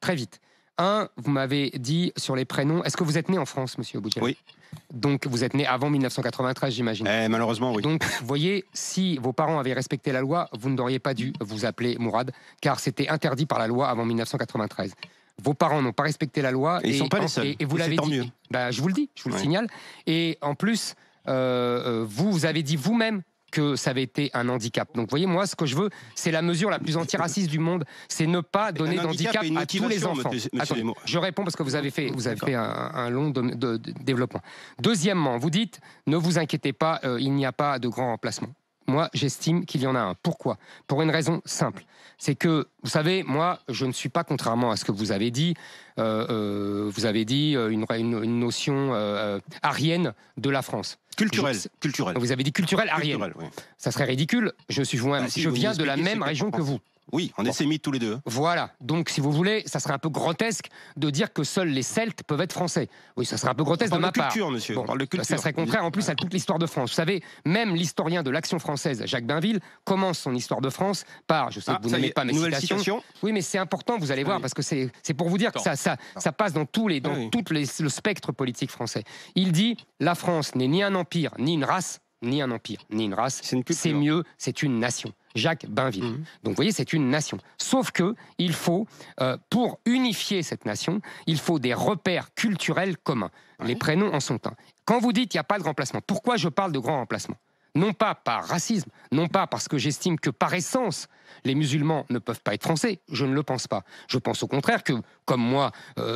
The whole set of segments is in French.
très vite. Vous m'avez dit sur les prénoms, est-ce que vous êtes né en France, monsieur Boudjel? Oui. Donc vous êtes né avant 1993, j'imagine. Malheureusement, oui. Donc, vous voyez, si vos parents avaient respecté la loi, vous n'auriez pas dû vous appeler Mourad, car c'était interdit par la loi avant 1993. Vos parents n'ont pas respecté la loi. Et ils ne sont pas les seuls. Et vous l'avez dit. Bah, je vous le dis, je vous le signale. Et en plus, vous avez dit vous-même que ça avait été un handicap. Donc, vous voyez, moi, ce que je veux, c'est la mesure la plus antiraciste du monde, c'est ne pas donner d'handicap à tous les enfants. Attendez, je réponds parce que vous avez fait un long développement. Deuxièmement, vous dites, ne vous inquiétez pas, il n'y a pas de grand remplacement. Moi, j'estime qu'il y en a un. Pourquoi? Pour une raison simple. C'est que, vous savez, moi, je ne suis pas, contrairement à ce que vous avez dit, une notion arienne de la France. Culturelle. Vous avez dit culturelle arienne. Oui. Ça serait ridicule. Je viens de la même région que vous. Oui, on est sémites tous les deux. Voilà. Donc, si vous voulez, ça serait un peu grotesque de dire que seuls les Celtes peuvent être français. Oui, ça serait un peu grotesque de ma part. Monsieur. Bon, ça serait contraire en plus à toute l'histoire de France. Vous savez, même l'historien de l'Action française, Jacques Bainville, commence son histoire de France par, je sais que vous n'aimez pas mes citations. Oui, mais c'est important, vous allez voir, parce que c'est pour vous dire que ça passe dans tout le spectre politique français. Il dit, la France n'est ni un empire, ni une race, c'est mieux, c'est une nation. Jacques Bainville. Donc vous voyez, c'est une nation. Sauf que il faut, pour unifier cette nation, il faut des repères culturels communs. Les prénoms en sont un. Quand vous dites qu'il n'y a pas de remplacement, pourquoi je parle de grand remplacement? Non pas par racisme, non pas parce que j'estime que par essence, les musulmans ne peuvent pas être français, je ne le pense pas. Je pense au contraire que, comme moi,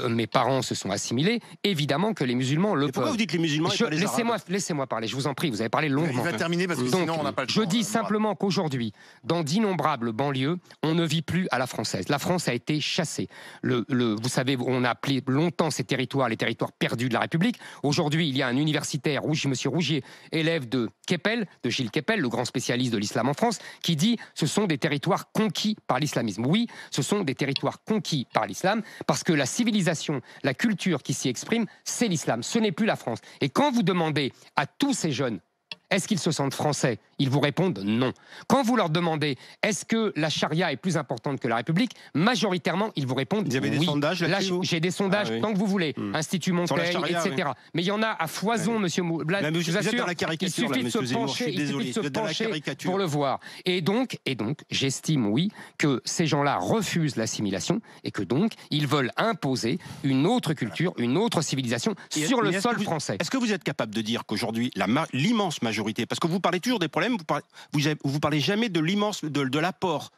mes parents se sont assimilés, évidemment que les musulmans le peuvent. Pourquoi vous dites les musulmans et pas les arabes? Laissez-moi parler, je vous en prie, vous avez parlé longuement. Il va terminer parce que sinon on n'a pas le temps. Je dis simplement qu'aujourd'hui, dans d'innombrables banlieues, on ne vit plus à la française. La France a été chassée. Vous savez, on a appelé longtemps ces territoires les territoires perdus de la République. Aujourd'hui, il y a un universitaire, M. Rougier, élève de Gilles Kepel, le grand spécialiste de l'islam en France, qui dit ce sont des territoires conquis par l'islamisme. Oui, ce sont des territoires conquis par l'islam, parce que la civilisation, la culture qui s'y exprime, c'est l'islam, ce n'est plus la France. Et quand vous demandez à tous ces jeunes, est-ce qu'ils se sentent français? Ils vous répondent non. Quand vous leur demandez, est-ce que la charia est plus importante que la République? Majoritairement, ils vous répondent oui. Vous avez des sondages là-dessus? J'ai des sondages, tant que vous voulez. Institut Montaigne, etc. Mais il y en a à foison, monsieur Moulblad. Je vous assure, il suffit de se pencher pour le voir. Et donc j'estime, oui, que ces gens-là refusent l'assimilation et que donc, ils veulent imposer une autre culture, une autre civilisation sur le sol français. Est-ce que vous êtes capable de dire qu'aujourd'hui, l'immense majorité, parce que vous parlez toujours des problèmes, vous parlez jamais de l'apport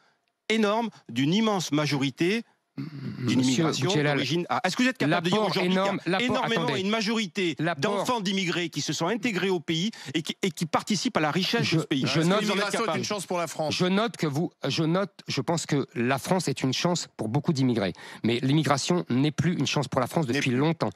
énorme d'une immense majorité d'une immigration d'origine. Est-ce que vous êtes capable de dire aujourd'hui qu'il y a énormément une majorité d'enfants d'immigrés qui se sont intégrés au pays et qui participent à la richesse de ce pays? L'immigration est une chance pour la France. Je pense que la France est une chance pour beaucoup d'immigrés. Mais l'immigration n'est plus une chance pour la France depuis longtemps.